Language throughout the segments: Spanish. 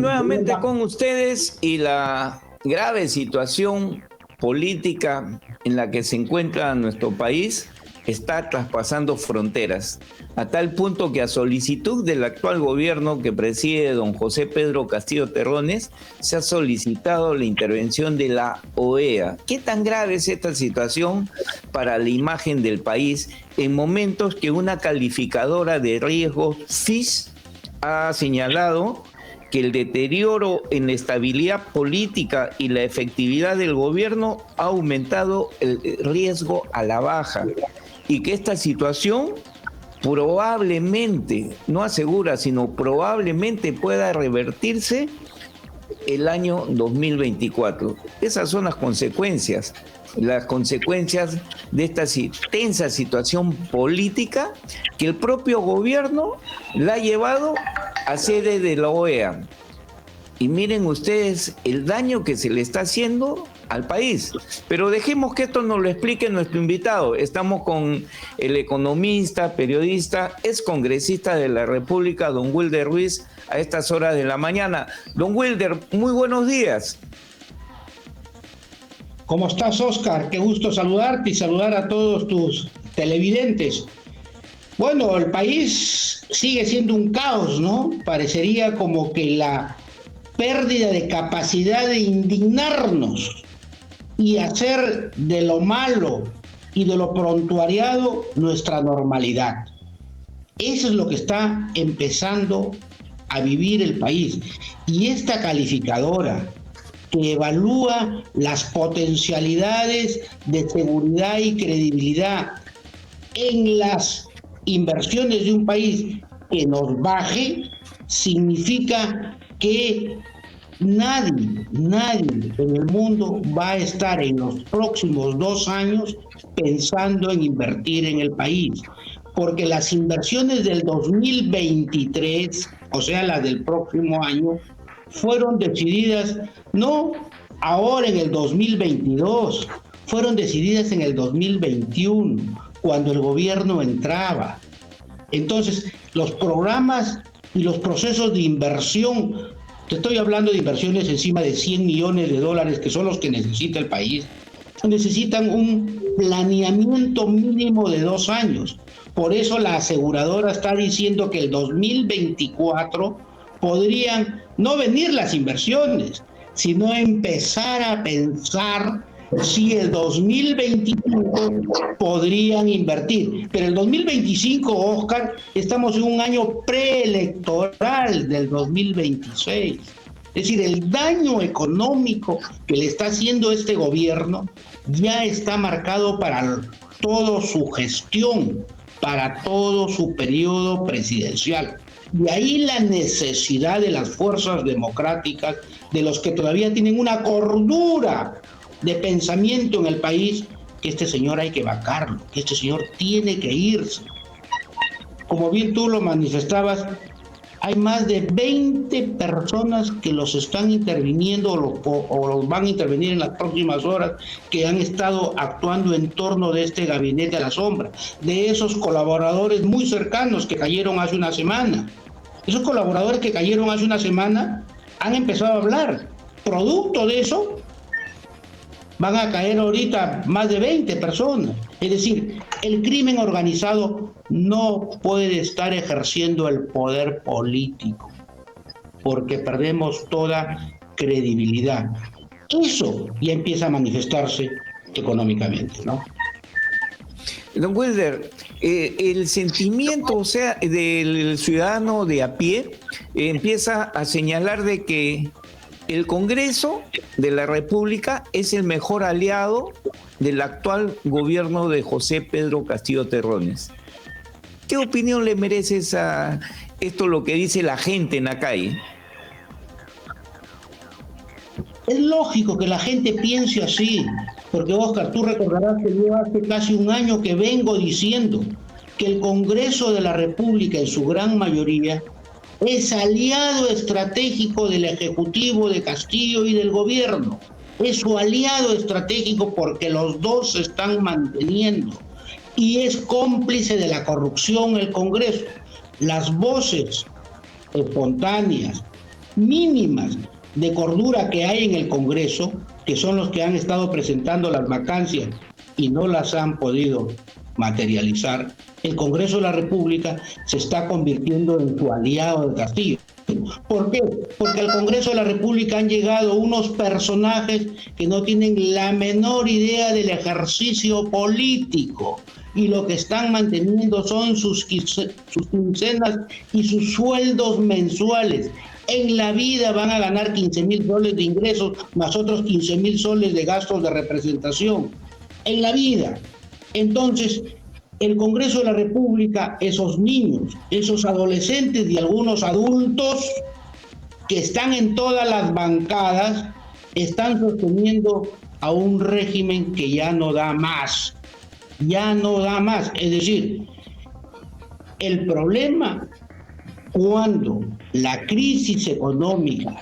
nuevamente con ustedes y la grave situación política en la que se encuentra nuestro país está traspasando fronteras, a tal punto que a solicitud del actual gobierno que preside don José Pedro Castillo Terrones, se ha solicitado la intervención de la OEA. ¿Qué tan grave es esta situación para la imagen del país en momentos que una calificadora de riesgos, Fitch, ha señalado que el deterioro en la estabilidad política y la efectividad del gobierno ha aumentado el riesgo a la baja y que esta situación probablemente, no asegura, sino probablemente pueda revertirse el año 2024? Esas son las consecuencias de esta tensa situación política que el propio gobierno la ha llevado a sede de la OEA. Y miren ustedes el daño que se le está haciendo al país. Pero dejemos que esto nos lo explique nuestro invitado. Estamos con el economista, periodista, ex congresista de la República, don Wilder Ruiz, a estas horas de la mañana. Don Wilder, muy buenos días. ¿Cómo estás, Oscar? Qué gusto saludarte y saludar a todos tus televidentes. Bueno, el país sigue siendo un caos, ¿no? Parecería como que la pérdida de capacidad de indignarnos y hacer de lo malo y de lo prontuariado nuestra normalidad. Eso es lo que está empezando a vivir el país. Y esta calificadora que evalúa las potencialidades de seguridad y credibilidad en las inversiones de un país que nos baje, significa que nadie en el mundo va a estar en los próximos 2 años pensando en invertir en el país, porque las inversiones del 2023, o sea, las del próximo año, fueron decididas no ahora en el 2022, fueron decididas en el 2021, cuando el gobierno entraba. Entonces, los programas y los procesos de inversión, te estoy hablando de inversiones encima de 100 millones de dólares, que son los que necesita el país, necesitan un planeamiento mínimo de 2 años. Por eso la aseguradora está diciendo que el 2024 podrían no venir las inversiones, sino empezar a pensar si el 2025 podrían invertir. Pero el 2025, Oscar, estamos en un año preelectoral del 2026. Es decir, el daño económico que le está haciendo este gobierno ya está marcado para toda su gestión, para todo su periodo presidencial. De ahí la necesidad de las fuerzas democráticas, de los que todavía tienen una cordura de pensamiento en el país, que este señor hay que vacarlo, que este señor tiene que irse. Como bien tú lo manifestabas, hay más de 20 personas que los están interviniendo o los van a intervenir en las próximas horas, que han estado actuando en torno de este gabinete a la sombra, de esos colaboradores muy cercanos que cayeron hace una semana. Esos colaboradores que cayeron hace una semana han empezado a hablar. Producto de eso, van a caer ahorita más de 20 personas. Es decir, el crimen organizado no puede estar ejerciendo el poder político, porque perdemos toda credibilidad. Eso ya empieza a manifestarse económicamente, ¿no? Don Wilder, el sentimiento, o sea, del ciudadano de a pie empieza a señalar de que el Congreso de la República es el mejor aliado del actual gobierno de José Pedro Castillo Terrones. ¿Qué opinión le merece esto lo que dice la gente en la calle? Es lógico que la gente piense así, porque Oscar, tú recordarás que yo hace casi un año que vengo diciendo que el Congreso de la República, en su gran mayoría, es aliado estratégico del Ejecutivo de Castillo y del gobierno. Es su aliado estratégico porque los dos se están manteniendo. Y es cómplice de la corrupción el Congreso. Las voces espontáneas mínimas de cordura que hay en el Congreso, que son los que han estado presentando las vacancias y no las han podido materializar, el Congreso de la República se está convirtiendo en su aliado de Castillo. ¿Por qué? Porque al Congreso de la República han llegado unos personajes que no tienen la menor idea del ejercicio político y lo que están manteniendo son sus quincenas y sus sueldos mensuales. En la vida van a ganar 15,000 soles de ingresos más otros 15,000 soles de gastos de representación. En la vida. Entonces, el Congreso de la República, esos niños, esos adolescentes y algunos adultos que están en todas las bancadas, están sosteniendo a un régimen que ya no da más. Ya no da más. Es decir, el problema cuando la crisis económica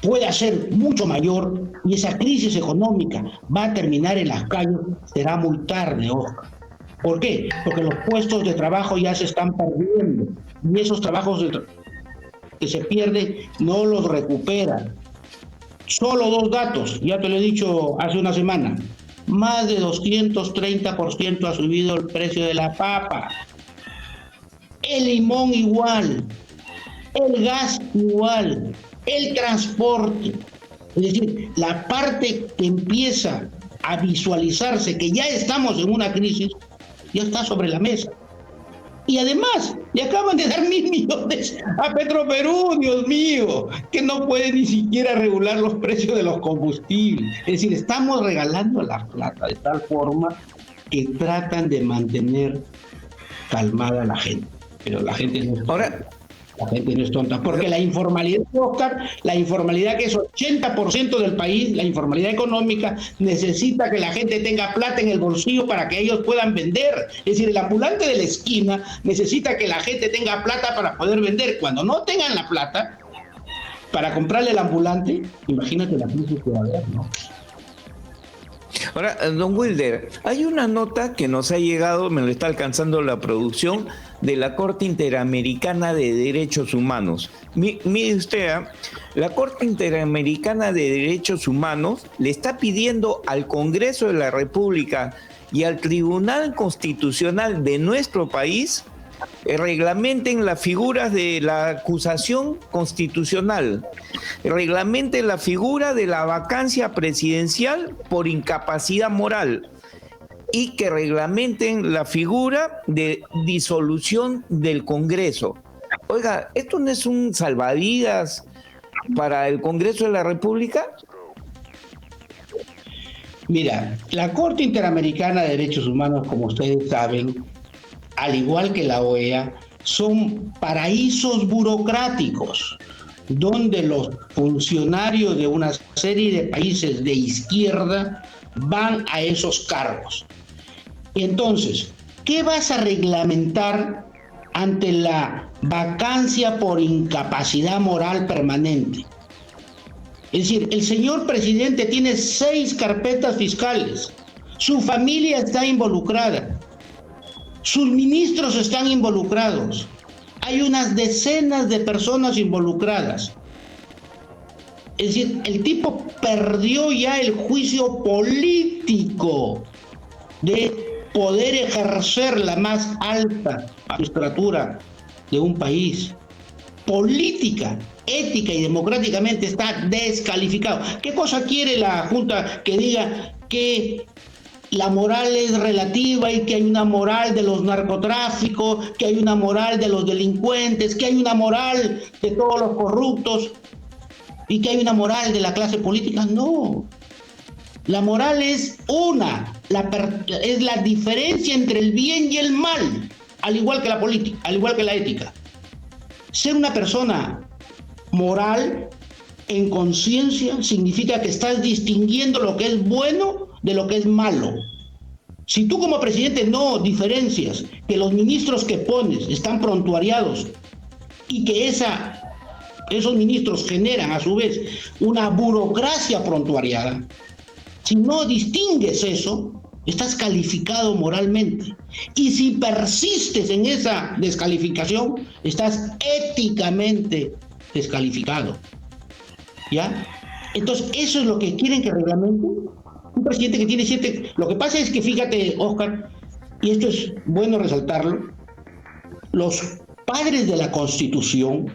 pueda ser mucho mayor y esa crisis económica va a terminar en las calles, será muy tarde, Oscar. ¿Por qué? Porque los puestos de trabajo ya se están perdiendo y esos trabajos que se pierden no los recuperan. Solo 2 datos, ya te lo he dicho hace una semana. Más de 230% ha subido el precio de la papa. El limón igual, el gas igual, el transporte. Es decir, la parte que empieza a visualizarse que ya estamos en una crisis, ya está sobre la mesa. Y además, le acaban de dar 1.000 millones a Petroperú, Dios mío, que no puede ni siquiera regular los precios de los combustibles. Es decir, estamos regalando la plata de tal forma que tratan de mantener calmada a la gente. Pero la gente no es tonta, porque la informalidad, Oscar, la informalidad que es 80% del país, la informalidad económica, necesita que la gente tenga plata en el bolsillo para que ellos puedan vender. Es decir, el ambulante de la esquina necesita que la gente tenga plata para poder vender. Cuando no tengan la plata para comprarle el ambulante, imagínate la crisis que va a haber, ¿no? Ahora, don Wilder, hay una nota que nos ha llegado, me lo está alcanzando la producción, de la Corte Interamericana de Derechos Humanos. Mire usted, la Corte Interamericana de Derechos Humanos le está pidiendo al Congreso de la República y al Tribunal Constitucional de nuestro país reglamenten las figuras de la acusación constitucional, reglamenten la figura de la vacancia presidencial por incapacidad moral y que reglamenten la figura de disolución del Congreso. Oiga, ¿esto no es un salvavidas para el Congreso de la República? Mira, la Corte Interamericana de Derechos Humanos, como ustedes saben, al igual que la OEA, son paraísos burocráticos donde los funcionarios de una serie de países de izquierda van a esos cargos. Entonces, ¿qué vas a reglamentar ante la vacancia por incapacidad moral permanente? Es decir, el señor presidente tiene 6 carpetas fiscales, su familia está involucrada, sus ministros están involucrados, hay unas decenas de personas involucradas. Es decir, el tipo perdió ya el juicio político de poder ejercer la más alta magistratura de un país. Política, ética y democráticamente está descalificado. ¿Qué cosa quiere la Junta que diga que la moral es relativa y que hay una moral de los narcotráficos, que hay una moral de los delincuentes, que hay una moral de todos los corruptos y que hay una moral de la clase política? No. La moral es es la diferencia entre el bien y el mal, al igual que la política, al igual que la ética. Ser una persona moral en conciencia significa que estás distinguiendo lo que es bueno de lo que es malo. Si tú como presidente no diferencias que los ministros que pones están prontuariados y que esos ministros generan a su vez una burocracia prontuariada, si no distingues eso, estás calificado moralmente. Y si persistes en esa descalificación, estás éticamente descalificado. ¿Ya? Entonces, eso es lo que quieren que reglamente. Un presidente que tiene 7... Lo que pasa es que, fíjate, Oscar, y esto es bueno resaltarlo, los padres de la Constitución,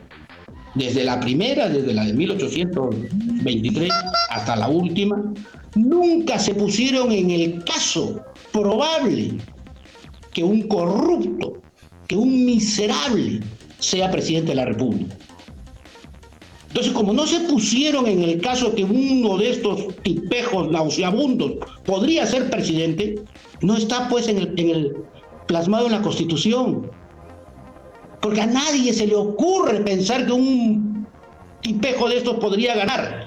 desde la primera, desde la de 1823 hasta la última, nunca se pusieron en el caso probable que un corrupto, que un miserable sea presidente de la República. Entonces, como no se pusieron en el caso que uno de estos tipejos nauseabundos podría ser presidente, no está pues plasmado en la Constitución. Porque a nadie se le ocurre pensar que un tipejo de estos podría ganar.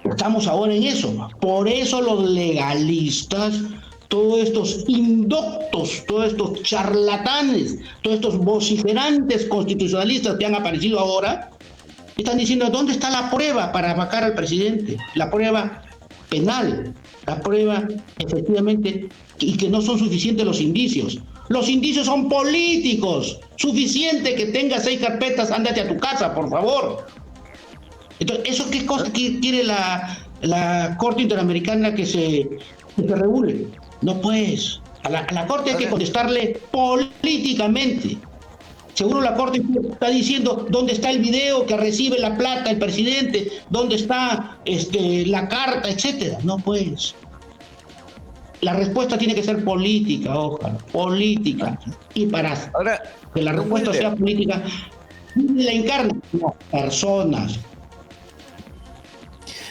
Estamos ahora en eso. Por eso los legalistas, todos estos indoctos, todos estos charlatanes, todos estos vociferantes constitucionalistas que han aparecido ahora, están diciendo, ¿dónde está la prueba para vacar al presidente? La prueba penal, la prueba efectivamente, y que no son suficientes los indicios. Los indicios son políticos. Suficiente que tengas 6 carpetas, ándate a tu casa, por favor. Entonces, ¿eso qué cosa quiere la Corte Interamericana que se regule? No, pues, a la Corte hay que contestarle políticamente. Seguro la Corte está diciendo dónde está el video que recibe la plata el presidente, dónde está la carta, etcétera. No, pues. La respuesta tiene que ser política, ojalá, política. Y para que la respuesta sea política, la encarna, no, personas.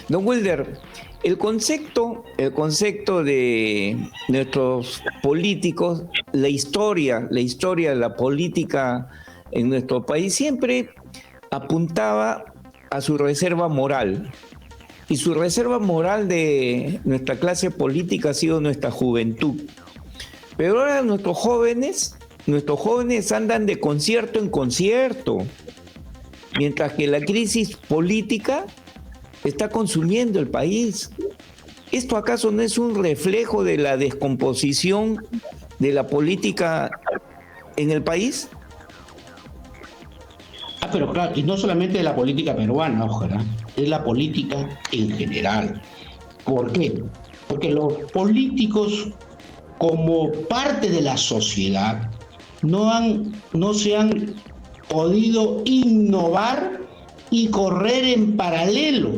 Don Wilder, el concepto de nuestros políticos, la historia de la política en nuestro país siempre apuntaba a su reserva moral. Y su reserva moral de nuestra clase política ha sido nuestra juventud. Pero ahora nuestros jóvenes andan de concierto en concierto, mientras que la crisis política está consumiendo el país. ¿Esto acaso no es un reflejo de la descomposición de la política en el país? Pero claro, y no solamente de la política peruana, ojalá, es la política en general. ¿Por qué? Porque los políticos, como parte de la sociedad, no se han podido innovar y correr en paralelo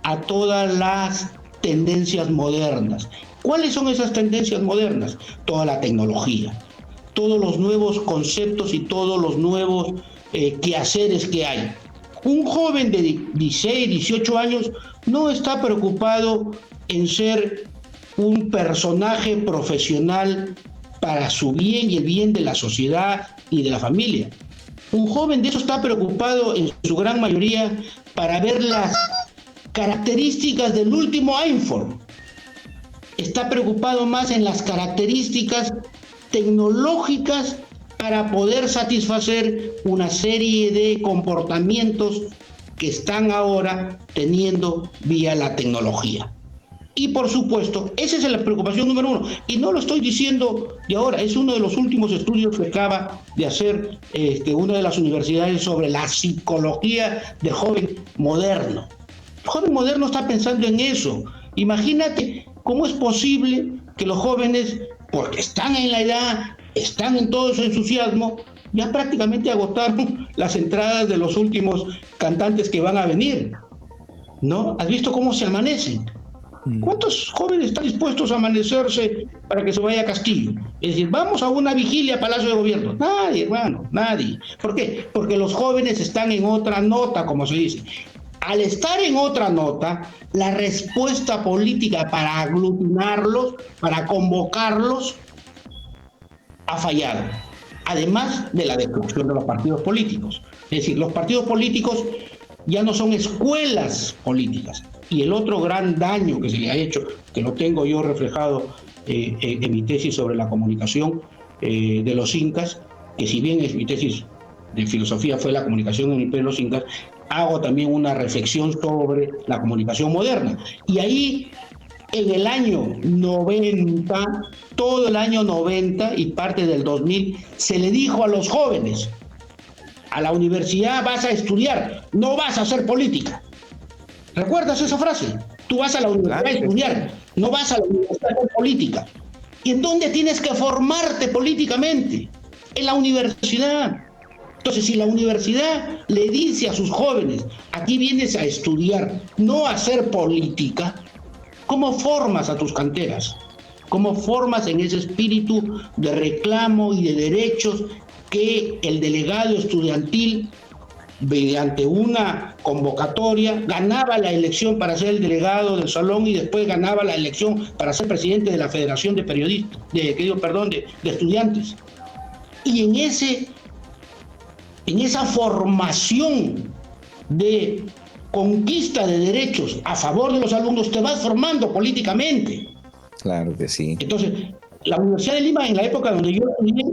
a todas las tendencias modernas. ¿Cuáles son esas tendencias modernas? Toda la tecnología, todos los nuevos conceptos y todos los nuevos quehaceres que hay. Un joven de 16, 18 años no está preocupado en ser un personaje profesional para su bien y el bien de la sociedad y de la familia. Un joven de eso está preocupado en su gran mayoría para ver las características del último iPhone. Está preocupado más en las características tecnológicas para poder satisfacer una serie de comportamientos que están ahora teniendo vía la tecnología. Y por supuesto, esa es la preocupación número 1. Y no lo estoy diciendo de ahora, es uno de los últimos estudios que acaba de hacer una de las universidades sobre la psicología del joven moderno. El joven moderno está pensando en eso. Imagínate cómo es posible que los jóvenes, porque están en la edad, están en todo su entusiasmo, ya prácticamente agotaron las entradas de los últimos cantantes que van a venir, ¿no? ¿Has visto cómo se amanecen? ¿Cuántos jóvenes están dispuestos a amanecerse para que se vaya a Castillo? Es decir, vamos a una vigilia a Palacio de Gobierno. Nadie, hermano, nadie. ¿Por qué? Porque los jóvenes están en otra nota, como se dice. Al estar en otra nota, la respuesta política para aglutinarlos, para convocarlos, ha fallado. Además de la destrucción de los partidos políticos. Es decir, los partidos políticos ya no son escuelas políticas. Y el otro gran daño que se le ha hecho, que lo tengo yo reflejado en mi tesis sobre la comunicación de los incas, que si bien es mi tesis de filosofía fue la comunicación en el imperio de los incas, hago también una reflexión sobre la comunicación moderna. Y ahí en el año 90, todo el año 90 y parte del 2000, se le dijo a los jóvenes, a la universidad vas a estudiar, no vas a hacer política. ¿Recuerdas esa frase? Tú vas a la universidad a estudiar, no vas a la universidad a hacer política. ¿Y en dónde tienes que formarte políticamente? En la universidad. Entonces, si la universidad le dice a sus jóvenes, aquí vienes a estudiar, no a hacer política, ¿cómo formas a tus canteras? ¿Cómo formas en ese espíritu de reclamo y de derechos que el delegado estudiantil, mediante una convocatoria, ganaba la elección para ser el delegado del salón y después ganaba la elección para ser presidente de la Federación de Periodistas, de estudiantes? Y en esa formación de conquista de derechos a favor de los alumnos, te vas formando políticamente. Claro que sí. Entonces, la Universidad de Lima, en la época donde yo estudié,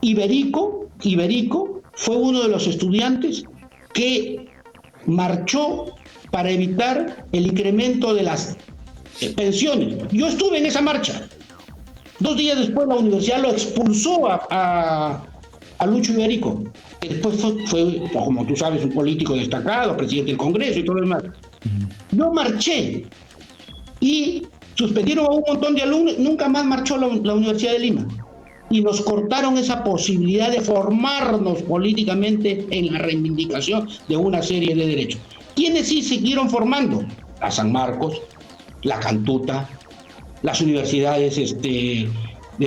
Iberico fue uno de los estudiantes que marchó para evitar el incremento de las pensiones. Yo estuve en esa marcha. 2 días después la universidad lo expulsó a Lucho Iberico, que después fue, como tú sabes, un político destacado, presidente del Congreso y todo lo demás. Yo marché y suspendieron a un montón de alumnos, nunca más marchó la Universidad de Lima. Y nos cortaron esa posibilidad de formarnos políticamente en la reivindicación de una serie de derechos. ¿Quiénes sí siguieron formando? La San Marcos, la Cantuta, las universidades de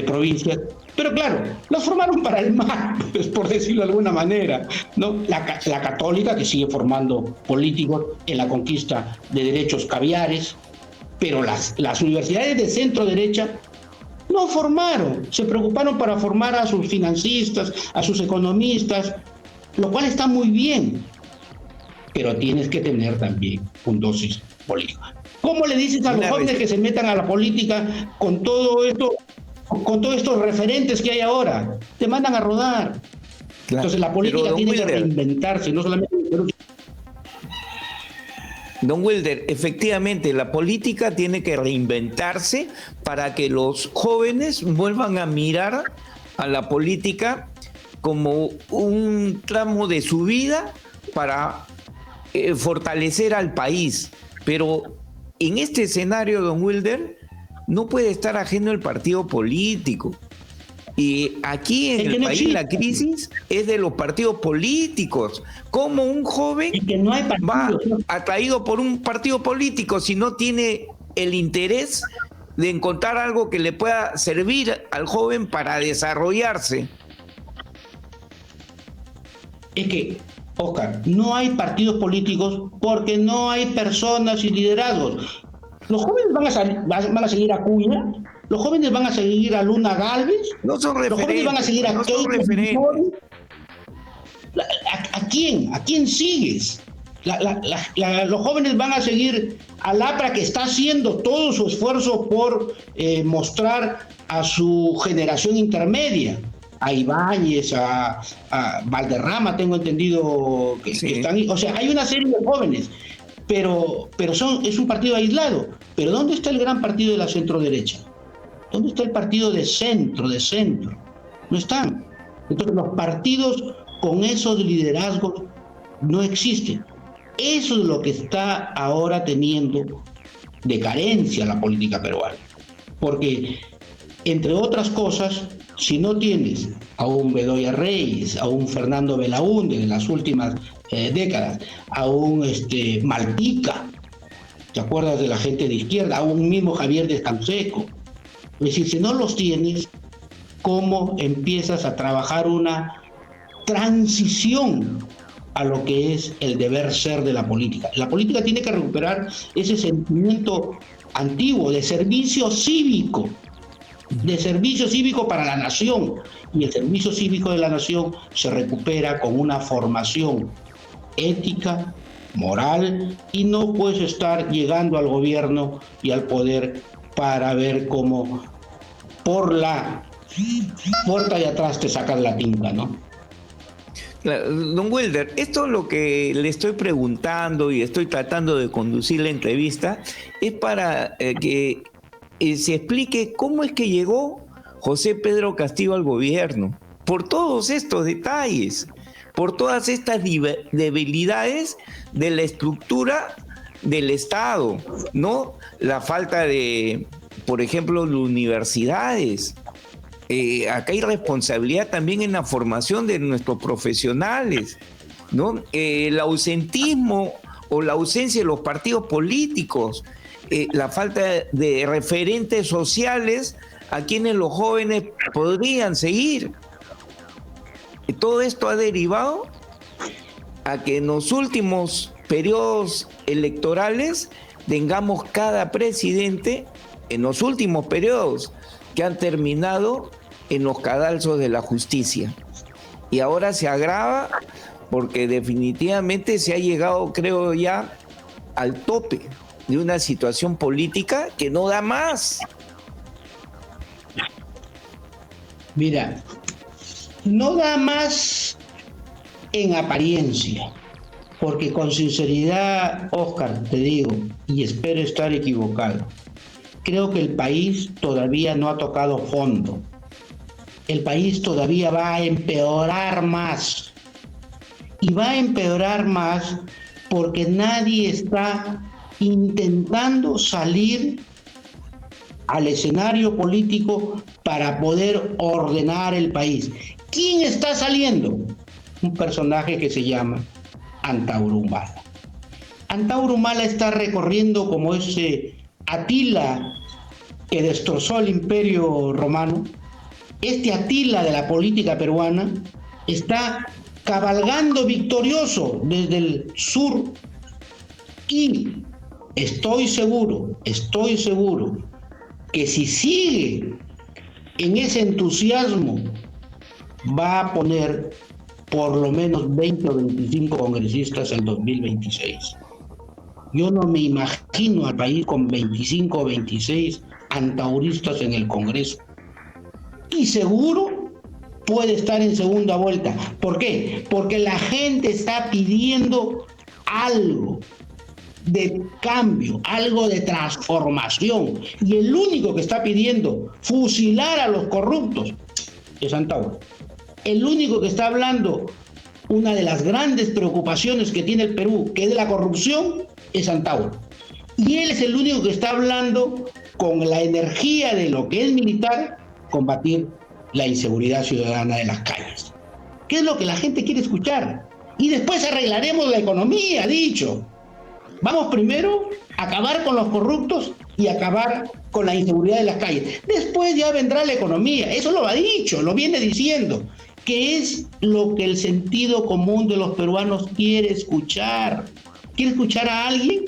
provincias. Pero claro, los formaron para el mal, pues, por decirlo de alguna manera, ¿no? La Católica, que sigue formando políticos en la conquista de derechos caviares, pero las universidades de centro derecha no formaron, se preocuparon para formar a sus financistas, a sus economistas, lo cual está muy bien, pero tienes que tener también un dosis político. ¿Cómo le dices a los jóvenes que se metan a la política con todo esto, con todos estos referentes que hay ahora? Te mandan a rodar. Claro. Entonces la política tiene que reinventarse, no solamente... Don Wilder, efectivamente, la política tiene que reinventarse para que los jóvenes vuelvan a mirar a la política como un tramo de su vida para fortalecer al país. Pero en este escenario, don Wilder, no puede estar ajeno el partido político. Y aquí en el país la crisis es de los partidos políticos. ¿Cómo un joven va atraído por un partido político si no tiene el interés de encontrar algo que le pueda servir al joven para desarrollarse? Es que, Oscar, no hay partidos políticos porque no hay personas y liderazgos. Los jóvenes van a seguir a Acuña, los jóvenes van a seguir a Luna Gálvez, no son los jóvenes van a seguir a no Keiko. ¿A quién? ¿A quién sigues? Los jóvenes van a seguir a Lapra, que está haciendo todo su esfuerzo por mostrar a su generación intermedia, a Ibáñez, a Valderrama, tengo entendido que están, o sea, hay una serie de jóvenes, pero es un partido aislado. Pero ¿dónde está el gran partido de la centro-derecha? ¿Dónde está el partido de centro? No están. Entonces los partidos con esos liderazgos no existen. Eso es lo que está ahora teniendo de carencia la política peruana. Porque, entre otras cosas, si no tienes a un Bedoya Reyes, a un Fernando Belaúnde en las últimas décadas, a un Malpica, ¿te acuerdas de la gente de izquierda? A un mismo Javier Descanseco. Es decir, si no los tienes, ¿cómo empiezas a trabajar una transición a lo que es el deber ser de la política? La política tiene que recuperar ese sentimiento antiguo de servicio cívico para la nación. Y el servicio cívico de la nación se recupera con una formación ética, moral, y no puedes estar llegando al gobierno y al poder para ver cómo por la puerta de atrás te sacas la tinta, ¿no? Don Wilder, esto es lo que le estoy preguntando y estoy tratando de conducir la entrevista, es para que se explique cómo es que llegó José Pedro Castillo al gobierno, por todos estos detalles, por todas estas debilidades de la estructura del Estado, ¿no? La falta de, por ejemplo, de universidades. Acá hay responsabilidad también en la formación de nuestros profesionales, ¿no? El ausentismo o la ausencia de los partidos políticos, la falta de referentes sociales a quienes los jóvenes podrían seguir. Todo esto ha derivado a que en los últimos periodos electorales tengamos cada presidente, en los últimos periodos que han terminado en los cadalsos de la justicia. Y ahora se agrava porque definitivamente se ha llegado, creo ya, al tope de una situación política que no da más. Mira, no da más en apariencia, porque con sinceridad, Óscar, te digo, y espero estar equivocado, creo que el país todavía no ha tocado fondo. El país todavía va a empeorar más. Y va a empeorar más porque nadie está intentando salir al escenario político para poder ordenar el país. ¿Quién está saliendo? Un personaje que se llama Antauro Humala. Antauro Humala está recorriendo como ese Atila que destrozó el Imperio Romano. Este Atila de la política peruana está cabalgando victorioso desde el sur y estoy seguro que si sigue en ese entusiasmo va a poner por lo menos 20 o 25 congresistas en 2026. Yo no me imagino al país con 25 o 26 antauristas en el Congreso. Y seguro puede estar en segunda vuelta. ¿Por qué? Porque la gente está pidiendo algo de cambio, algo de transformación. Y el único que está pidiendo fusilar a los corruptos es Antauro. El único que está hablando una de las grandes preocupaciones que tiene el Perú, que es la corrupción, es Antauro. Y él es el único que está hablando con la energía de lo que es militar, combatir la inseguridad ciudadana de las calles. ¿Qué es lo que la gente quiere escuchar? Y después arreglaremos la economía, ha dicho. Vamos primero a acabar con los corruptos y acabar con la inseguridad de las calles. Después ya vendrá la economía. Eso lo ha dicho, lo viene diciendo, que es lo que el sentido común de los peruanos quiere escuchar. Quiere escuchar a alguien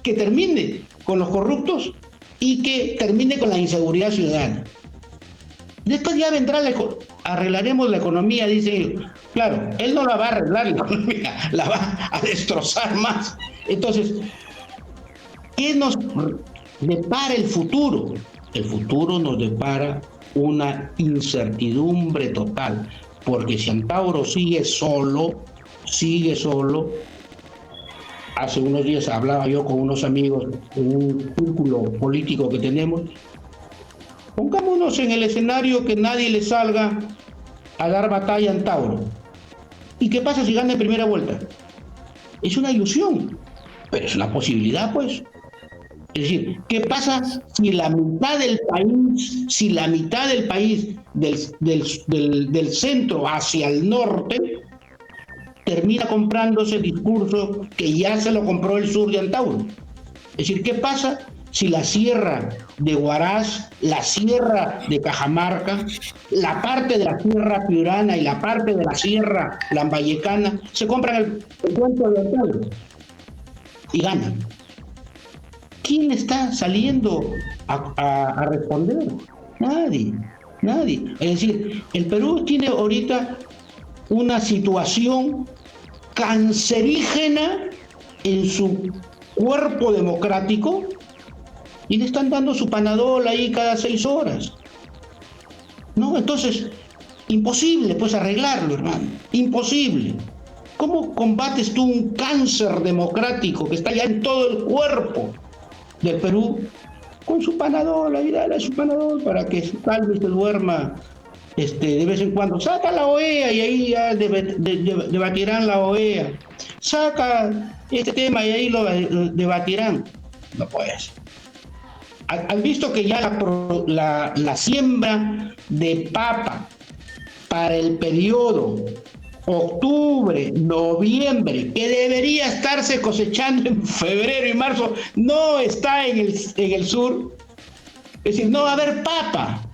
que termine con los corruptos y que termine con la inseguridad ciudadana. Después ya vendrá arreglaremos la economía, dice él. Claro, él no la va a arreglar la economía, la va a destrozar más. Entonces, ¿qué nos depara el futuro? El futuro nos depara una incertidumbre total, porque si Antauro sigue solo, hace unos días hablaba yo con unos amigos en un círculo político que tenemos, pongámonos en el escenario que nadie le salga a dar batalla a Antauro. ¿Y qué pasa si gana en primera vuelta? Es una ilusión, pero es una posibilidad, pues. Es decir, ¿qué pasa si la mitad del país, del centro hacia el norte, termina comprándose el discurso que ya se lo compró el sur de Antauro? Es decir, ¿qué pasa si la sierra de Huaraz, la sierra de Cajamarca, la parte de la sierra piurana y la parte de la sierra lambayecana se compran el cuento de Antauro y ganan? ¿Quién está saliendo a responder? Nadie. Es decir, el Perú tiene ahorita una situación cancerígena en su cuerpo democrático y le están dando su Panadol ahí cada 6 horas. ¿No? Entonces, imposible pues arreglarlo, hermano. Imposible. ¿Cómo combates tú un cáncer democrático que está ya en todo el cuerpo del Perú con su Panadol, ahí dale su Panadol para que tal vez se duerma de vez en cuando. Saca la OEA y ahí ya debatirán la OEA. Saca este tema y ahí lo debatirán. No puedes. ¿Has visto que ya la siembra de papa para el periodo octubre, noviembre, que debería estarse cosechando en febrero y marzo, no está en el sur? Es decir, no va a haber papa.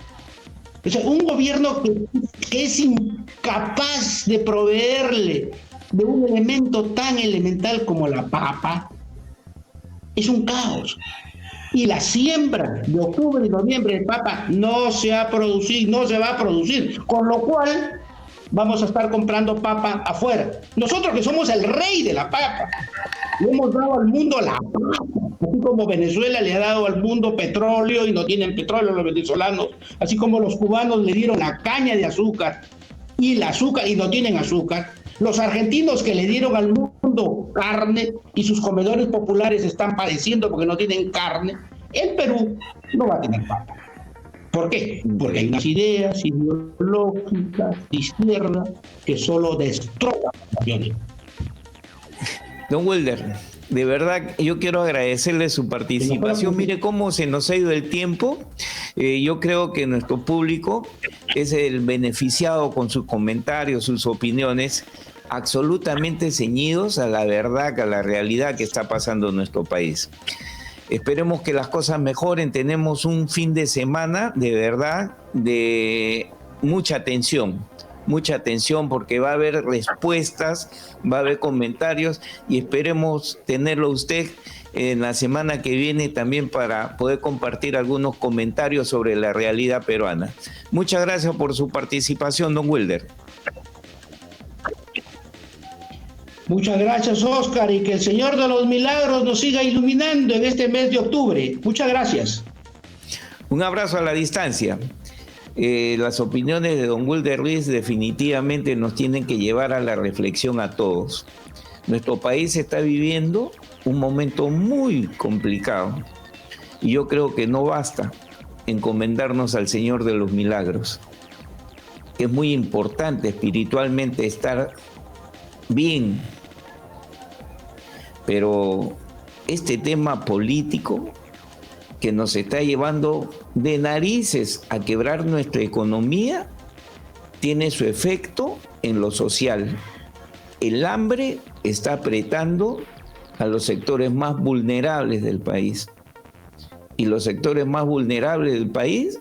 O sea, un gobierno que es incapaz de proveerle de un elemento tan elemental como la papa, es un caos. Y la siembra de octubre y noviembre de papa no se ha producido, no se va a producir, con lo cual vamos a estar comprando papa afuera. Nosotros que somos el rey de la papa, le hemos dado al mundo la papa, así como Venezuela le ha dado al mundo petróleo y no tienen petróleo los venezolanos, así como los cubanos le dieron la caña de azúcar y el azúcar y no tienen azúcar. Los argentinos que le dieron al mundo carne y sus comedores populares están padeciendo porque no tienen carne. El Perú no va a tener papa. ¿Por qué? Porque hay unas ideas ideológicas de izquierda que solo destrozan la nación. Don Wilder, de verdad yo quiero agradecerle su participación. Mire cómo se nos ha ido el tiempo. Yo creo que nuestro público es el beneficiado con sus comentarios, sus opiniones, absolutamente ceñidos a la verdad, a la realidad que está pasando en nuestro país. Esperemos que las cosas mejoren. Tenemos un fin de semana, de verdad, de mucha tensión porque va a haber respuestas, va a haber comentarios y esperemos tenerlo usted en la semana que viene también para poder compartir algunos comentarios sobre la realidad peruana. Muchas gracias por su participación, don Wilder. Muchas gracias, Oscar, y que el Señor de los Milagros nos siga iluminando en este mes de octubre. Muchas gracias. Un abrazo a la distancia. Las opiniones de don Wilder Ruiz definitivamente nos tienen que llevar a la reflexión a todos. Nuestro país está viviendo un momento muy complicado y yo creo que no basta encomendarnos al Señor de los Milagros. Es muy importante espiritualmente estar bien, pero este tema político que nos está llevando de narices a quebrar nuestra economía tiene su efecto en lo social. El hambre está apretando a los sectores más vulnerables del país. Y los sectores más vulnerables del país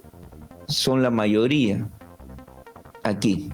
son la mayoría aquí.